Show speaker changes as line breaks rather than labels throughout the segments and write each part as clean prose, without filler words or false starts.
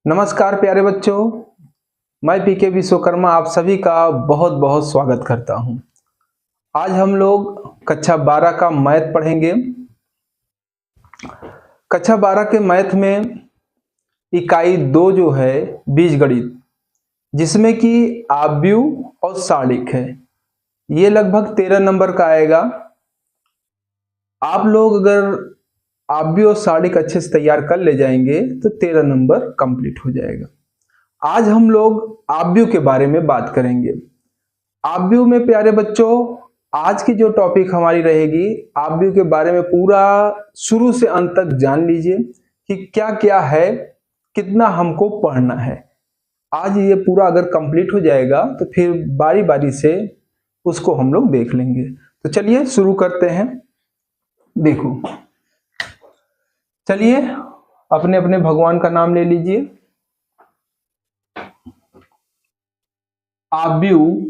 नमस्कार प्यारे बच्चों, मैं पीके विश्वकर्मा आप सभी का बहुत बहुत स्वागत करता हूं। आज हम लोग कक्षा 12 का मैथ पढ़ेंगे। कक्षा 12 के मैथ में इकाई 2 जो है बीजगणित, जिसमें कि आव्यूह और सारणिक है, ये लगभग 13 नंबर का आएगा। आप लोग अगर आव्यूह और सारणिक अच्छे से तैयार कर ले जाएंगे तो 13 नंबर कंप्लीट हो जाएगा। आज हम लोग आव्यूह के बारे में बात करेंगे। आव्यूह में प्यारे बच्चों, आज की जो टॉपिक हमारी रहेगी, आव्यूह के बारे में पूरा शुरू से अंत तक जान लीजिए कि क्या क्या है, कितना हमको पढ़ना है। आज ये पूरा अगर कंप्लीट हो जाएगा तो फिर बारी बारी से उसको हम लोग देख लेंगे। तो चलिए शुरू करते हैं। देखो, चलिए अपने अपने भगवान का नाम ले लीजिए। आव्यूह,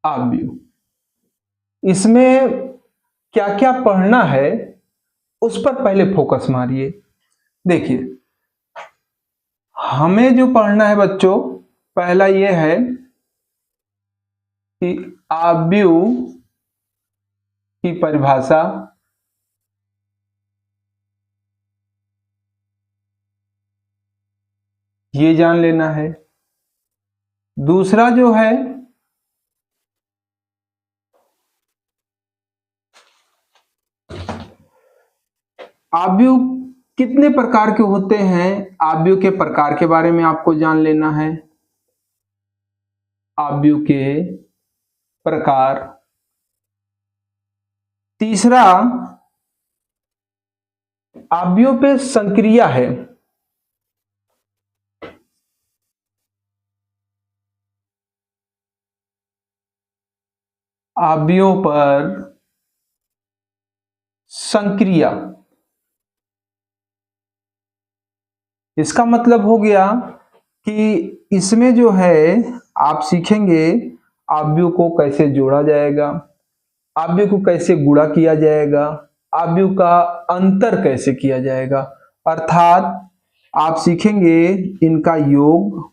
आव्यूह, इसमें क्या क्या पढ़ना है उस पर पहले फोकस मारिए। देखिए, हमें जो पढ़ना है बच्चों, पहला ये है कि आव्यूह की परिभाषा, ये जान लेना है। दूसरा जो है आव्यूह कितने प्रकार के होते हैं, आव्यूह के प्रकार के बारे में आपको जान लेना है। आव्यूह के प्रकार। तीसरा, आव्यूह पे संक्रिया है। आव्यूह पर संक्रिया, इसका मतलब हो गया कि इसमें जो है आप सीखेंगे आव्यूह को कैसे जोड़ा जाएगा, आव्यूह को कैसे गुणा किया जाएगा, आव्यूह का अंतर कैसे किया जाएगा। अर्थात आप सीखेंगे इनका योग,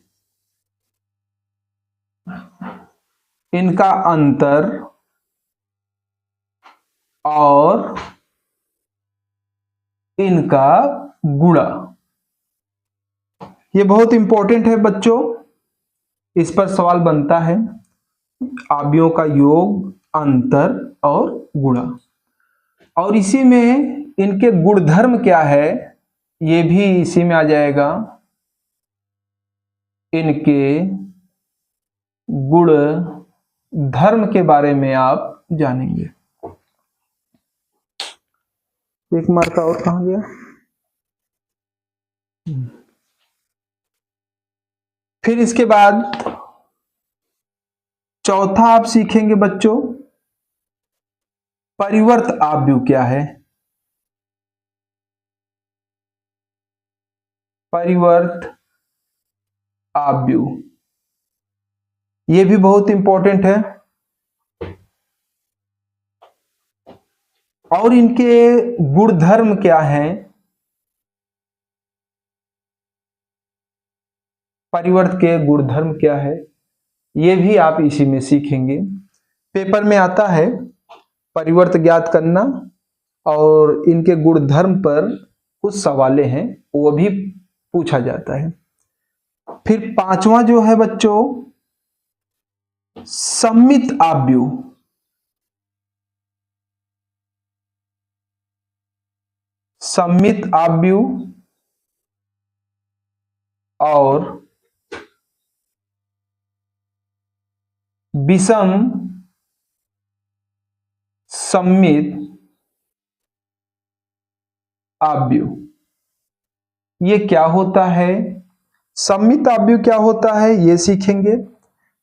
इनका अंतर और इनका गुणा। ये बहुत इंपॉर्टेंट है बच्चों, इस पर सवाल बनता है। आव्यूहों का योग, अंतर और गुणा, और इसी में इनके गुणधर्म क्या है, ये भी इसी में आ जाएगा। इनके गुण धर्म के बारे में आप जानेंगे। एक मार्का और कहां गया? फिर इसके बाद चौथा आप सीखेंगे बच्चों, परिवर्त आव्यूह क्या है। परिवर्त आव्यूह, ये भी बहुत इंपॉर्टेंट है। और इनके गुणधर्म क्या हैं, परिवर्त के गुणधर्म क्या है, ये भी आप इसी में सीखेंगे। पेपर में आता है परिवर्त ज्ञात करना, और इनके गुणधर्म पर कुछ सवालें हैं, वो भी पूछा जाता है। फिर पांचवा जो है बच्चों, सम्मित आव्यूह। सम्मित आव्यूह और विषम सम्मित आव्यूह, ये क्या होता है, सम्मित आव्यूह क्या होता है ये सीखेंगे,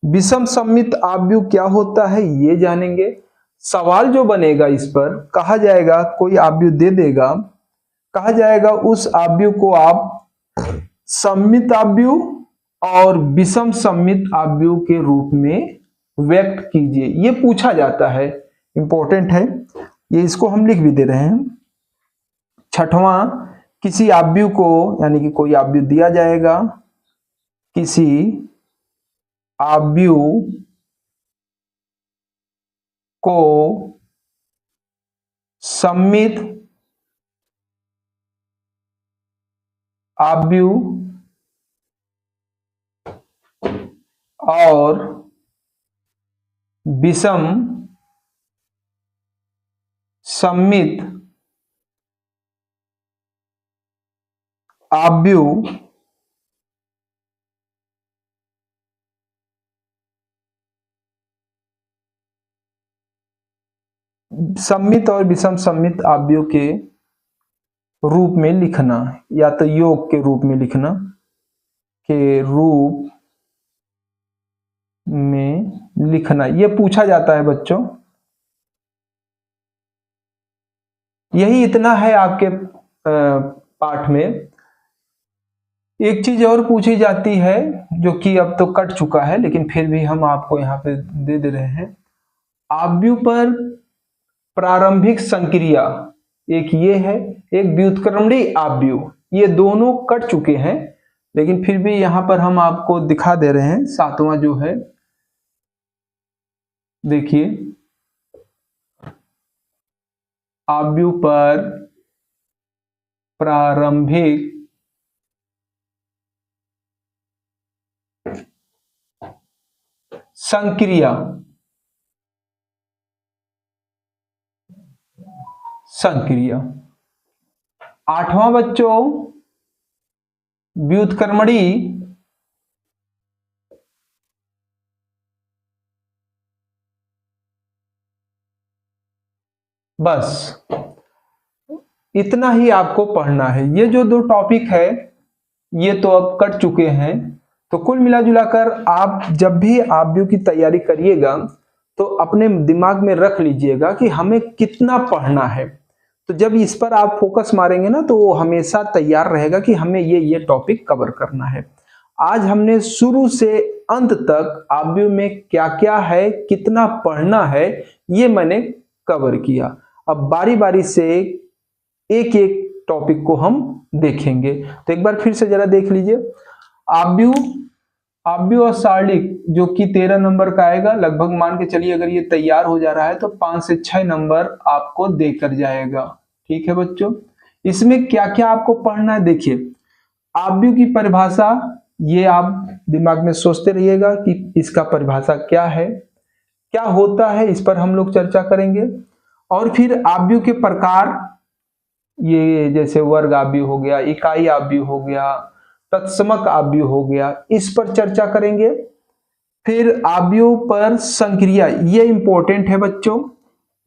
विषम सम्मित आव्यूह क्या होता है ये जानेंगे। सवाल जो बनेगा इस पर, कहा जाएगा कोई आव्यूह दे देगा, कहा जाएगा उस आव्यूह को आप सम्मित आव्यूह और विषम सम्मित आव्यूह के रूप में व्यक्त कीजिए। ये पूछा जाता है, इंपॉर्टेंट है ये, इसको हम लिख भी दे रहे हैं। छठवां, किसी आव्यूह को यानी कि कोई आव्यूह दिया जाएगा, किसी आव्यूह को सममित आव्यूह और विषम सममित आव्यूह सममित और विषम सममित आव्यूह के रूप में लिखना, या तो योग के रूप में लिखना, के रूप में लिखना, ये पूछा जाता है बच्चों। यही इतना है आपके पाठ में। एक चीज और पूछी जाती है जो कि अब तो कट चुका है, लेकिन फिर भी हम आपको यहाँ पे दे रहे हैं। आव्यूह पर प्रारंभिक संक्रिया, एक ये है, एक व्युत्क्रमणीय आव्यूह, ये दोनों कट चुके हैं, लेकिन फिर भी यहाँ पर हम आपको दिखा दे रहे हैं। सातवां जो है, देखिए, आव्यूह पर प्रारंभिक संक्रिया, आठवां बच्चों, व्युत्क्रमणीय बस इतना ही आपको पढ़ना है। ये जो दो टॉपिक है ये तो अब कट चुके हैं। तो कुल मिला जुलाकर आप जब भी आव्यूह की तैयारी करिएगा तो अपने दिमाग में रख लीजिएगा कि हमें कितना पढ़ना है। तो जब इस पर आप फोकस मारेंगे ना तो वो हमेशा तैयार रहेगा कि हमें ये टॉपिक कवर करना है। आज हमने शुरू से अंत तक आव्यूह में क्या क्या है, कितना पढ़ना है, ये मैंने कवर किया। अब बारी बारी से एक एक टॉपिक को हम देखेंगे। तो एक बार फिर से जरा देख लीजिए। आव्यूह और सारणिक जो कि 13 नंबर का आएगा, लगभग मान के चलिए अगर ये तैयार हो जा रहा है तो 5 से 6 नंबर आपको देकर जाएगा। ठीक है बच्चों, इसमें क्या क्या आपको पढ़ना है देखिए। आव्यूह की परिभाषा, ये आप दिमाग में सोचते रहिएगा कि इसका परिभाषा क्या है, क्या होता है, इस पर हम लोग चर्चा करेंगे। और फिर आव्यूह के प्रकार, ये जैसे वर्ग आव्यूह हो गया, इकाई आव्यूह हो गया, तत्समक आव्यूह हो गया, इस पर चर्चा करेंगे। फिर आव्यूह पर संक्रिया, ये इंपॉर्टेंट है बच्चों।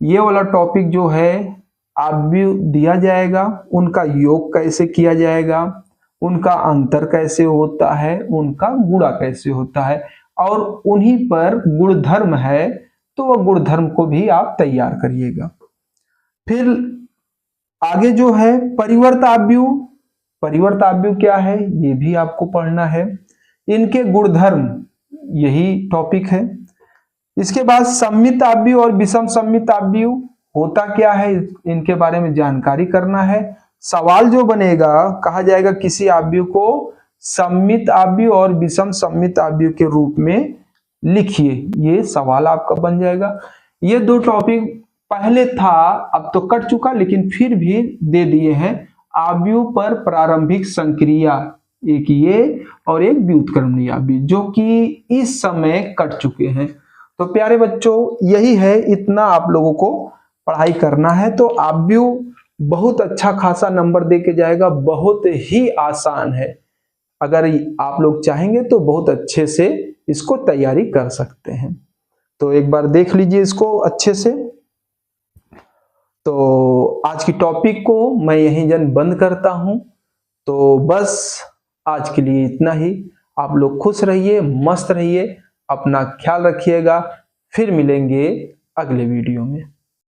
ये वाला टॉपिक जो है, आव्यूह दिया जाएगा, उनका योग कैसे किया जाएगा, उनका अंतर कैसे होता है, उनका गुणा कैसे होता है, और उन्हीं पर गुणधर्म है तो वह गुणधर्म को भी आप तैयार करिएगा। फिर आगे जो है परिवर्त आव्यूह, परिवर्त आव्यूह क्या है ये भी आपको पढ़ना है, इनके गुणधर्म, यही टॉपिक है। इसके बाद सममित आव्यूह और विषम सममित आव्यूह होता क्या है, इनके बारे में जानकारी करना है। सवाल जो बनेगा, कहा जाएगा किसी आव्यूह को सममित आव्यूह और विषम सममित आव्यूह के रूप में लिखिए, ये सवाल आपका बन जाएगा। ये दो टॉपिक पहले था, अब तो कट चुका, लेकिन फिर भी दे दिए हैं। आव्यूह पर प्रारंभिक संक्रिया, एक ये और एक व्युत्क्रमणीय आव्यूह, जो कि इस समय कट चुके हैं। तो प्यारे बच्चों, यही है, इतना आप लोगों को पढ़ाई करना है। तो आव्यूह बहुत अच्छा खासा नंबर दे के जाएगा, बहुत ही आसान है। अगर आप लोग चाहेंगे तो बहुत अच्छे से इसको तैयारी कर सकते हैं। तो एक बार देख लीजिए इसको अच्छे से। तो आज की टॉपिक को मैं यहीं बंद करता हूं। तो बस आज के लिए इतना ही। आप लोग खुश रहिए, मस्त रहिए, अपना ख्याल रखिएगा। फिर मिलेंगे अगले वीडियो में।